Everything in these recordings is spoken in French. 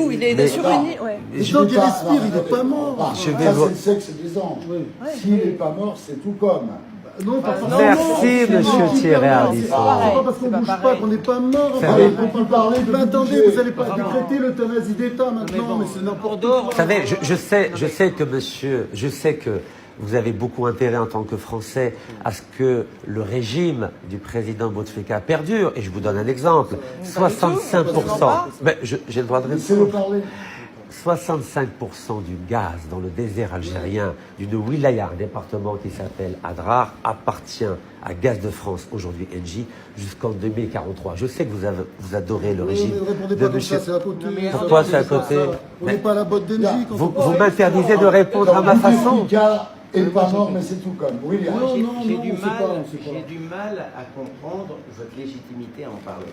nous, il est sur une île. Ouais. Et tant qu'il respire, il n'est pas mort. Ça, c'est le sexe des anges. S'il n'est pas mort, c'est tout comme. Non, pas forcément. Merci, monsieur Thierry Ardisson. C'est pas parce qu'on ne bouge pas qu'on n'est pas mort. On peut parler de... Attendez, vous n'allez pas décréter l'euthanasie d'État maintenant, mais c'est n'importe quoi. Vous savez, je sais que monsieur, je sais que vous avez beaucoup intérêt en tant que Français à ce que le régime du président Bouteflika perdure. Et je vous donne un exemple. 65%. Mais j'ai le droit de répondre. 65% du gaz dans le désert algérien d'une wilaya, un département qui s'appelle Adrar, appartient à Gaz de France, aujourd'hui Engie, jusqu'en 2043. Je sais que vous adorez le régime de monsieur. Pourquoi c'est à côté? On n'est pas à la botte d'Engie. Vous m'interdisez de répondre à ma façon. Il n'est pas mort, mais c'est tout comme. William. J'ai du mal à comprendre votre légitimité à en parler.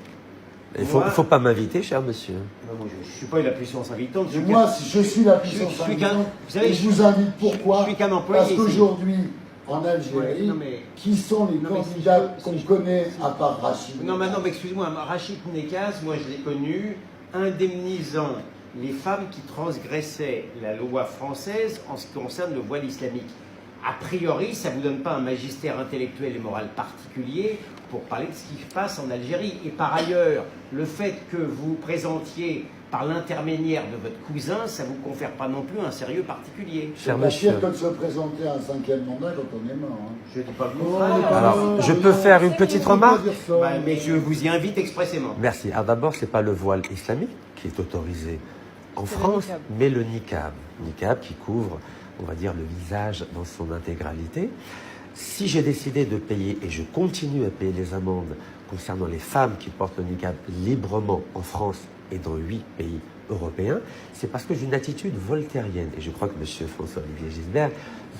Il ne faut pas m'inviter, cher monsieur. Moi, je ne suis pas la puissance invitante. Moi, je suis la puissance invitante. Et je vous invite pourquoi? Parce qu'aujourd'hui, en Algérie, qui sont les candidats qu'on connaît à part Rachid? Non, mais excusez-moi, Rachid Nekaz, moi je l'ai connu indemnisant les femmes qui transgressaient la loi française en ce qui concerne le voile islamique. A priori, ça ne vous donne pas un magistère intellectuel et moral particulier pour parler de ce qui se passe en Algérie. Et par ailleurs, le fait que vous vous présentiez par l'intermédiaire de votre cousin, ça ne vous confère pas non plus un sérieux particulier. C'est pas pire que de se présenter à un 5e mandat quand on est mort. Je ne dis pas le contraire. Alors, je peux faire une petite remarque? Mais je vous y invite expressément. Merci. Alors d'abord, ce n'est pas le voile islamique qui est autorisé en France, mais le niqab. Niqab qui couvre, on va dire, le visage dans son intégralité. Si j'ai décidé de payer, et je continue à payer les amendes concernant les femmes qui portent le niqab librement en France et dans 8 pays européens, c'est parce que j'ai une attitude voltairienne. Et je crois que M. François-Olivier Gisbert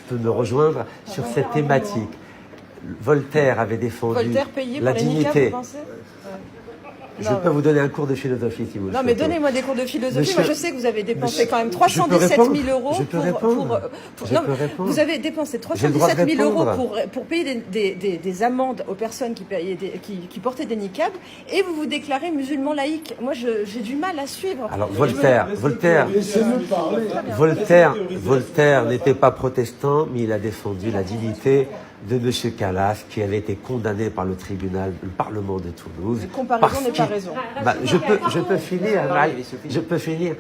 peut me rejoindre sur cette thématique. Voltaire avait défendu la dignité. Je peux vous donner un cours de philosophie si vous le souhaitez. Non, mais donnez-moi des cours de philosophie. Moi, je sais que vous avez dépensé quand même 317 000 euros vous avez dépensé 317 000 euros pour payer des amendes aux personnes qui portaient des niqabs et vous vous déclarez musulman laïque. Moi, j'ai du mal à suivre. Alors, Voltaire n'était pas protestant, mais il a défendu la dignité de M. Calas, qui avait été condamné par le tribunal, le Parlement de Toulouse. La comparaison n'est pas raison. Je peux finir.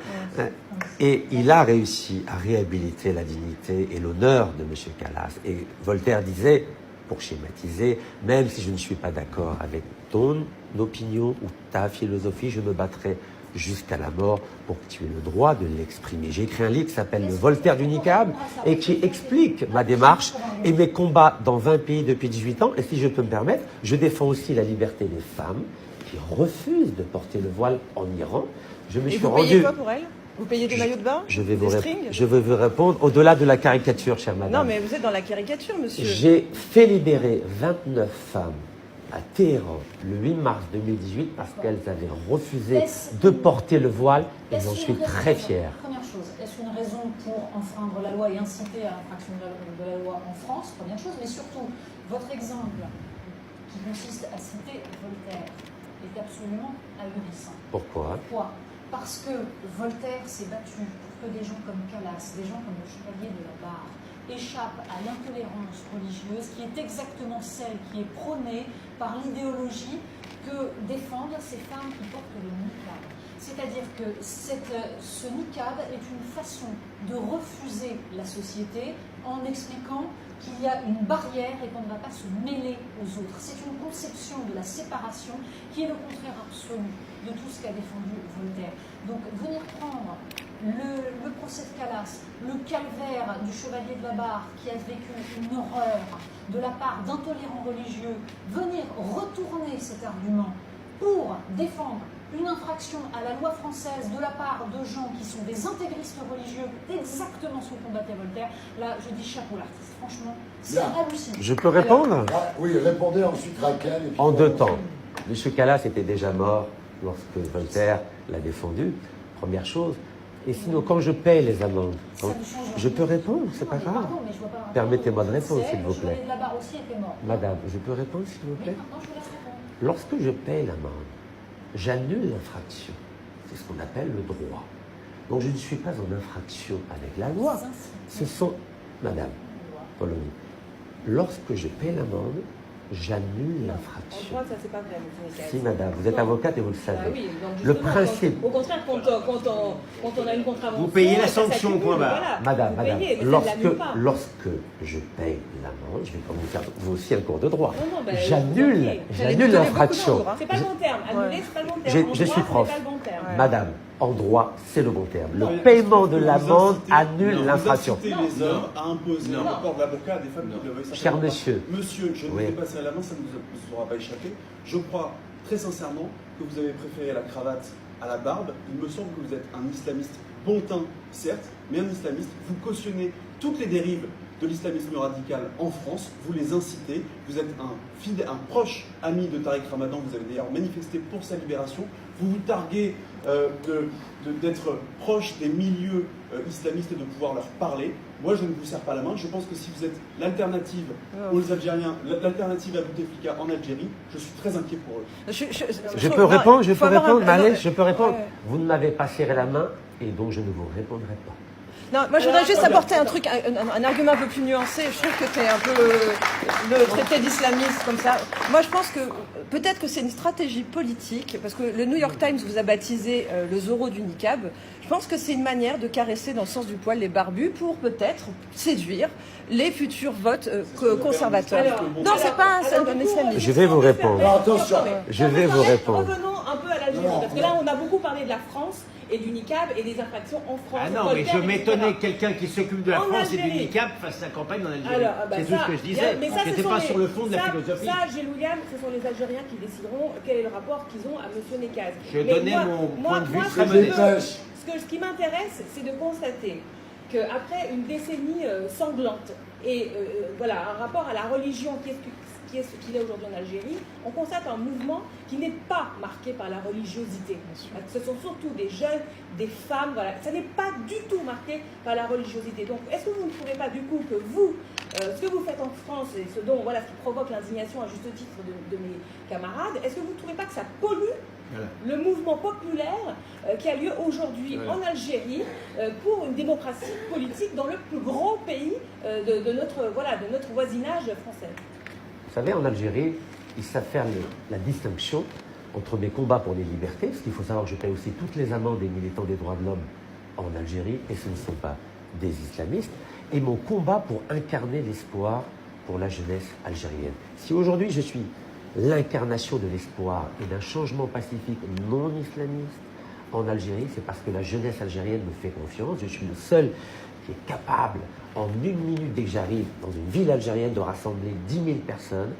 Et il a réussi à réhabiliter la dignité et l'honneur de M. Calas. Et Voltaire disait, pour schématiser, même si je ne suis pas d'accord avec ton opinion ou ta philosophie, je me battrai jusqu'à la mort pour que tu aies le droit de l'exprimer. J'ai écrit un livre qui s'appelle Le Voltaire du niqab et qui explique ma démarche et mes combats dans 20 pays depuis 18 ans. Et si je peux me permettre, je défends aussi la liberté des femmes qui refusent de porter le voile en Iran. Je me suis rendu... Vous payez quoi pour elles? Vous payez des maillots de bain? Je vais vous répondre au-delà de la caricature, chère madame. Non, mais vous êtes dans la caricature, monsieur. J'ai fait libérer 29 femmes à Téhéran le 8 mars 2018 parce qu'elles avaient refusé de porter le voile et j'en suis très fier. Première chose, est-ce une raison pour enfreindre la loi et inciter à l'infraction de la loi en France? Première chose, mais surtout, votre exemple qui consiste à citer Voltaire est absolument ahurissant. Pourquoi? Parce que Voltaire s'est battu pour que des gens comme Calas, des gens comme le Chevalier de la Barre, échappe à l'intolérance religieuse qui est exactement celle qui est prônée par l'idéologie que défendent ces femmes qui portent le niqab. C'est-à-dire que ce niqab est une façon de refuser la société en expliquant qu'il y a une barrière et qu'on ne va pas se mêler aux autres. C'est une conception de la séparation qui est le contraire absolu de tout ce qu'a défendu Voltaire. Donc venir prendre le procès de Calas, le calvaire du Chevalier de la Barre qui a vécu une horreur de la part d'intolérants religieux, venir retourner cet argument pour défendre une infraction à la loi française de la part de gens qui sont des intégristes religieux, exactement ce que combattait Voltaire, là je dis chapeau l'artiste, franchement, c'est hallucinant. Je peux répondre? Oui, répondez ensuite Raquel. En 2 temps. M. Calas était déjà mort lorsque Voltaire l'a défendu, première chose. Et sinon, quand je paye les amendes, je peux répondre, c'est pas grave. Permettez-moi de répondre, s'il vous plaît. Madame, je peux répondre, s'il vous plaît? Lorsque je paye l'amende, j'annule l'infraction. C'est ce qu'on appelle le droit. Donc je ne suis pas en infraction avec la loi. Ce sont, Madame Polony, lorsque je paie l'amende, j'annule l'infraction. En droit, ça c'est pas vrai, monsieur Nekaz. Si, madame, vous êtes avocate et vous le savez. Ah oui, donc Le justement, principe. Au contraire, quand on a une contravention, vous payez la ça sanction, s'accumule, point barre. Madame, vous madame, payez, mais ça ne l'annule pas. lorsque je paye l'amende, je vais comme vous faire vous aussi un cours de droit. Non, ben, J'annule l'infraction. C'est pas le bon terme. Annuler, c'est pas le bon terme. Je suis prof. C'est pas le bon terme. Madame, en droit, c'est le bon terme. Le paiement de l'amende annule l'infraction. Vous incitez les hommes à imposer un rapport d'avocat à des femmes qui le veulent. Cher monsieur. Monsieur, je ne vous ai pas serré la main, ça ne vous aura pas échappé. Je crois très sincèrement que vous avez préféré la cravate à la barbe. Il me semble que vous êtes un islamiste bon teint, certes, mais un islamiste. Vous cautionnez toutes les dérives de l'islamisme radical en France, vous les incitez, vous êtes un proche ami de Tariq Ramadan, vous avez d'ailleurs manifesté pour sa libération, vous vous targuez d'être proche des milieux islamistes et de pouvoir leur parler. Moi, je ne vous serre pas la main, je pense que si vous êtes l'alternative aux Algériens, l'alternative à Bouteflika en Algérie, je suis très inquiet pour eux. Je peux répondre, Malais, je peux répondre. Vous ne m'avez pas serré la main et donc je ne vous répondrai pas. Non, moi je voudrais juste apporter un truc, un argument un peu plus nuancé. Je trouve que tu es un peu le traité d'islamiste comme ça. Moi je pense que peut-être que c'est une stratégie politique, parce que le New York Times vous a baptisé le Zorro du niqab. Je pense que c'est une manière de caresser dans le sens du poil les barbus pour peut-être séduire les futurs votes conservateurs. Non, c'est pas un islamiste. Je vais vous répondre. Attention. Je vais vous répondre. Revenons un peu à l'Algérie, parce que là on a beaucoup parlé de la France et du niqab et des infractions en France. Ah non, mais je m'étonnais que quelqu'un qui s'occupe de la France et du niqab fasse sa campagne en Algérie. C'est tout ce que je disais. Je n'étais pas sur le fond de la philosophie. Ça, Gilles William, ce sont les Algériens qui décideront quel est le rapport qu'ils ont à M. Nekaz. Je donnais mon point de vue très modeste. Ce qui m'intéresse, c'est de constater qu'après une décennie sanglante et voilà, un rapport à la religion qui est ce qu'il est aujourd'hui en Algérie, on constate un mouvement qui n'est pas marqué par la religiosité. Ce sont surtout des jeunes, des femmes, voilà. Ça n'est pas du tout marqué par la religiosité. Donc, est-ce que vous ne trouvez pas du coup que vous, ce que vous faites en France et ce dont, voilà, ce qui provoque l'indignation à juste titre de mes camarades, est-ce que vous ne trouvez pas que ça pollue le mouvement populaire qui a lieu aujourd'hui en Algérie pour une démocratie politique dans le plus grand pays de notre voisinage français? Vous savez, en Algérie, ils savent faire la distinction entre mes combats pour les libertés, parce qu'il faut savoir que je paye aussi toutes les amendes des militants des droits de l'homme en Algérie, et ce ne sont pas des islamistes, et mon combat pour incarner l'espoir pour la jeunesse algérienne. Si aujourd'hui je suis l'incarnation de l'espoir et d'un changement pacifique non islamiste en Algérie, c'est parce que la jeunesse algérienne me fait confiance. Je suis le seul qui est capable, en une minute dès que j'arrive dans une ville algérienne, de rassembler 10 000 personnes.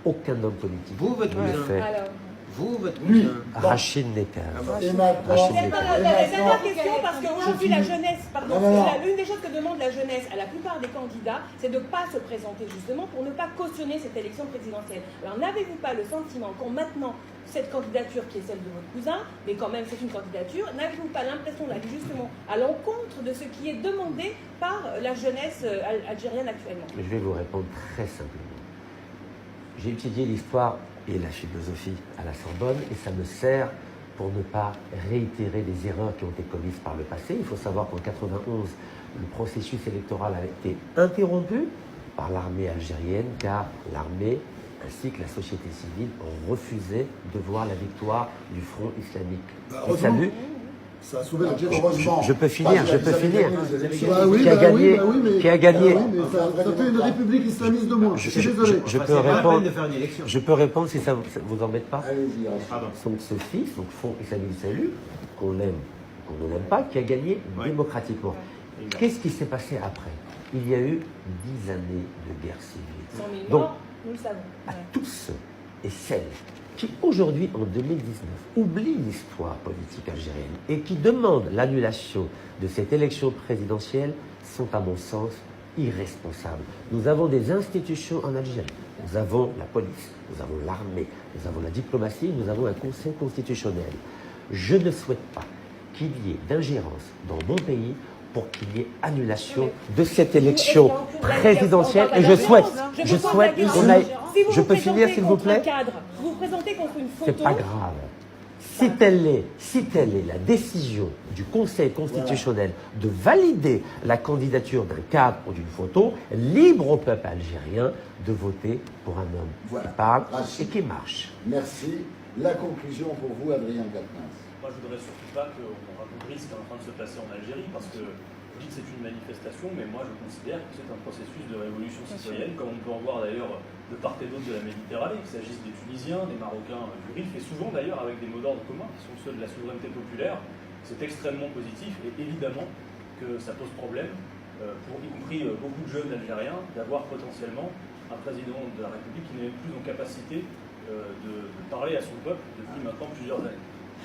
Aucun homme politique ne le fait. Rachid Nekaz. Dernière question, parce qu'aujourd'hui la jeunesse, l'une des choses que demande la jeunesse à la plupart des candidats, c'est de ne pas se présenter justement pour ne pas cautionner cette élection présidentielle. Alors n'avez-vous pas le sentiment qu'en maintenant cette candidature qui est celle de votre cousin, mais quand même c'est une candidature, n'avez-vous pas l'impression d'aller justement à l'encontre de ce qui est demandé par la jeunesse algérienne actuellement? Je vais vous répondre très simplement. J'ai étudié l'histoire et la philosophie à la Sorbonne, et ça me sert pour ne pas réitérer les erreurs qui ont été commises par le passé. Il faut savoir qu'en 1991, le processus électoral a été interrompu par l'armée algérienne, car l'armée ainsi que la société civile ont refusé de voir la victoire du Front islamique. Salut. Ça a sauvé l'Algérie, heureusement. Je peux finir. Qui a gagné. Ça fait une république islamiste de moins. Je suis désolé. Je peux répondre si ça vous embête pas. Allez-y. Donc ce fils, donc Front islamique salut, qu'on l'aime, qu'on ne l'aime pas, qui a gagné démocratiquement. Qu'est-ce qui s'est passé après? Il y a eu 10 années de guerre civile. 100 000 Donc, morts, nous le savons. à tous ceux et celles qui aujourd'hui, en 2019, oublient l'histoire politique algérienne et qui demandent l'annulation de cette élection présidentielle sont, à mon sens, irresponsables. Nous avons des institutions en Algérie. Nous avons la police, nous avons l'armée, nous avons la diplomatie, nous avons un conseil constitutionnel. Je ne souhaite pas qu'il y ait d'ingérence dans mon pays pour qu'il y ait annulation de cette élection présidentielle. Et je souhaite qu'on aille... Je peux finir, s'il vous plaît? Vous vous présentez contre une photo. C'est pas grave. si telle est la décision du Conseil constitutionnel de valider la candidature d'un cadre ou d'une photo, libre au peuple algérien de voter pour un homme qui parle et qui marche. Merci. La conclusion pour vous, Adrien Quatennens. Moi, je voudrais surtout pas qu'on raconte ce qui est en train de se passer en Algérie, parce que je dis que c'est une manifestation, mais moi je considère que c'est un processus de révolution citoyenne, comme on peut en voir d'ailleurs de part et d'autre de la Méditerranée, qu'il s'agisse des Tunisiens, des Marocains du Rif, et souvent d'ailleurs avec des mots d'ordre communs, qui sont ceux de la souveraineté populaire. C'est extrêmement positif, et évidemment que ça pose problème, pour y compris beaucoup de jeunes Algériens, d'avoir potentiellement un président de la République qui n'est plus en capacité de parler à son peuple depuis maintenant plusieurs années.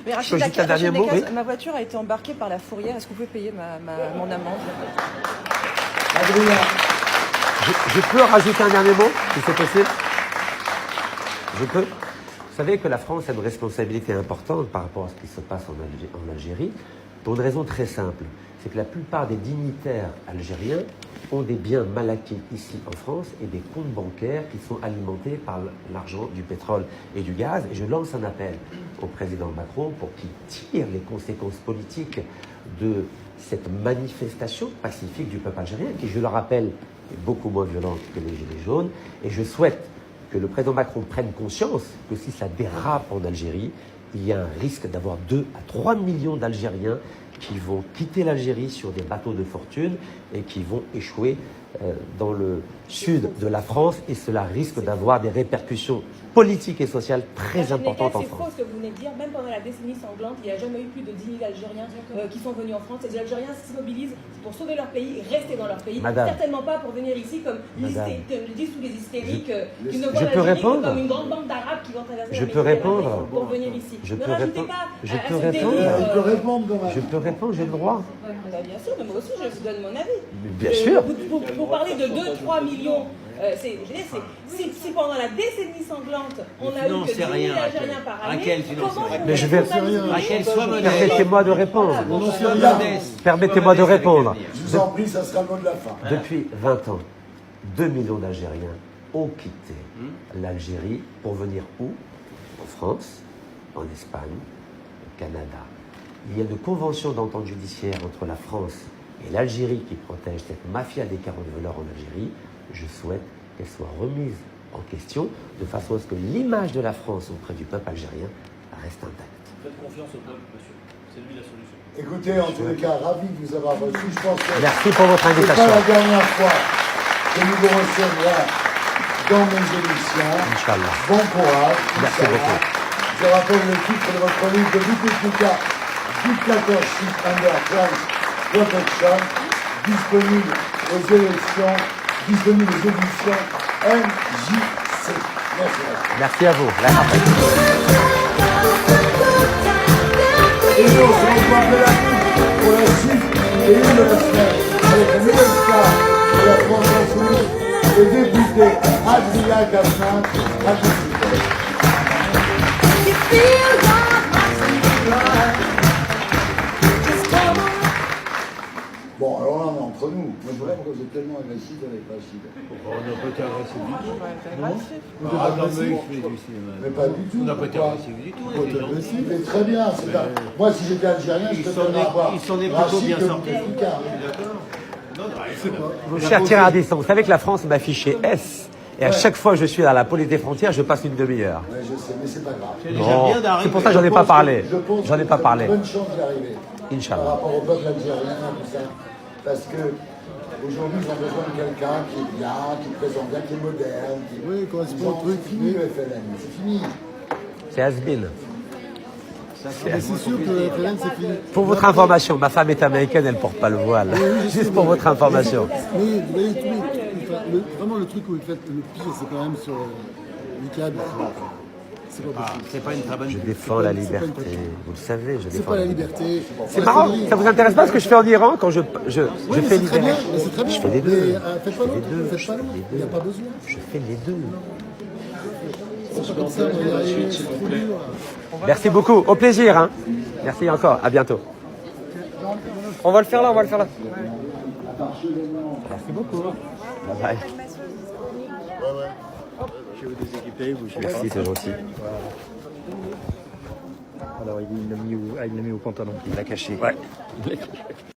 Mais Rachid Nekaz, ma voiture a été embarquée par la fourrière. Est-ce que vous pouvez payer mon amende? Adrien. Je peux rajouter un dernier mot, si c'est possible? Je peux. Vous savez que la France a une responsabilité importante par rapport à ce qui se passe en Algérie, pour une raison très simple. C'est que la plupart des dignitaires algériens ont des biens mal acquis ici en France et des comptes bancaires qui sont alimentés par l'argent du pétrole et du gaz. Et je lance un appel au président Macron pour qu'il tire les conséquences politiques de cette manifestation pacifique du peuple algérien, qui, je le rappelle, est beaucoup moins violente que les Gilets jaunes. Et je souhaite que le président Macron prenne conscience que si ça dérape en Algérie, il y a un risque d'avoir 2 à 3 millions d'Algériens qui vont quitter l'Algérie sur des bateaux de fortune et qui vont échouer dans le sud de la France, et cela risque d'avoir des répercussions politiques et sociales très importantes en France. C'est faux ce que vous venez de dire. Même pendant la décennie sanglante, il n'y a jamais eu plus de 10 000 Algériens qui sont venus en France. Les Algériens se mobilisent pour sauver leur pays et rester dans leur pays. Madame, certainement pas pour venir ici comme le disent tous les hystériques qui ne voient je peux l'Algérie répondre. comme une grande bande d'Arabes qui vont traverser Je la peux Méditerranée répondre. pour venir ici. Je Ne peux rajoutez répondre. pas Je à peux ce répondre. délire, Il peut répondre quand même. Je peux répondre, j'ai le droit. Bien sûr, mais moi aussi je vous donne mon avis. Bien sûr. Pour parler de 2-3 millions, si pendant la décennie sanglante, on a eu que 10 000 Algériens par année, Raquel, tu n'en sais rien. Mais je vais... Raquel, sois modeste. Permettez-moi de répondre. Sois modeste. Permettez-moi de répondre. Je vous en prie, ça sera le mot de la fin. Depuis 20 ans, 2 millions d'Algériens ont quitté l'Algérie pour venir où? En France, en Espagne, au Canada. Il y a une convention d'entente judiciaire entre la France et l'Algérie qui protège cette mafia des carottes voleurs en Algérie. Je souhaite qu'elle soit remise en question de façon à ce que l'image de la France auprès du peuple algérien reste intacte. Faites confiance au peuple, monsieur. C'est lui la solution. Écoutez, en tous les cas, ravi de vous avoir reçu. Je pense que merci pour votre c'est invitation. pas la dernière fois que nous vous recevrons dans mes émissions. Inch'Allah. Bon courage. Merci beaucoup. Je rappelle le titre de votre livre de Wikipedia, Dictatorship Under France Protection, disponible aux éditions MJC. Merci. Merci à vous. Et nous, on se retrouve de la nuit pour la suite et une de la semaine avec la nouvelle star de la France insoumise, le député Adrien Quatennens. À tout de suite. Bon, alors là, on est entre nous. Moi, je vois pourquoi vous êtes tellement agressif avec Rachid. On n'a pas été agressif du tout. Vous êtes agressif. Mais pas du tout. On n'a pas été Pourquoi? agressif du tout. Vous êtes agressif, mais très bien. Moi, si j'étais algérien, je préférerais avoir il s'en est plutôt Rachid bien que sorti. Bouteflika. Mon cher Thierry Ardisson, vous savez que la France m'a affiché S. Et à chaque fois que je suis à la police des frontières, je passe une demi-heure. Ouais, je sais, mais c'est pas grave. C'est déjà bien d'arriver. C'est pour ça que j'en ai pas parlé. Je pense J'en ai que pas vous parlé. avez une bonne chance d'y arriver. Inch'Allah. Par rapport au peuple algérien, tout ça. Parce que aujourd'hui, ils ont besoin de quelqu'un qui est bien, qui présente bien, qui est moderne. Oui, correspond au truc. C'est fini le FLN, c'est fini. C'est Asbin. Mais c'est sûr que le FLN, c'est fini. Pour votre information, ma femme est américaine, elle ne porte pas le voile. Juste pour votre information. Oui, vous voyez, vraiment le truc où vous faites le pire, c'est quand même sur l'ICAD. C'est pas possible. C'est pas une très bonne Je défends la liberté. Vous le savez, je C'est défends pas la liberté. C'est marrant, ça vous intéresse pas ce que je fais en Iran quand je Oui, fais c'est très bien, libérer? mais c'est très bien. Je fais les deux. Mais faites pas l'autre, faites pas l'autre. Il n'y a pas besoin. Je fais les deux. C'est pas comme ça, on va y arriver, c'est trop dur. Merci beaucoup, au plaisir. Hein. Merci encore, à bientôt. On va le faire là, on va le faire là. Merci beaucoup. Bye bye. Je vais vous déséquiper, vous Merci, c'est gentil. Alors il l'a mis au pantalon. Il l'a caché. Ouais.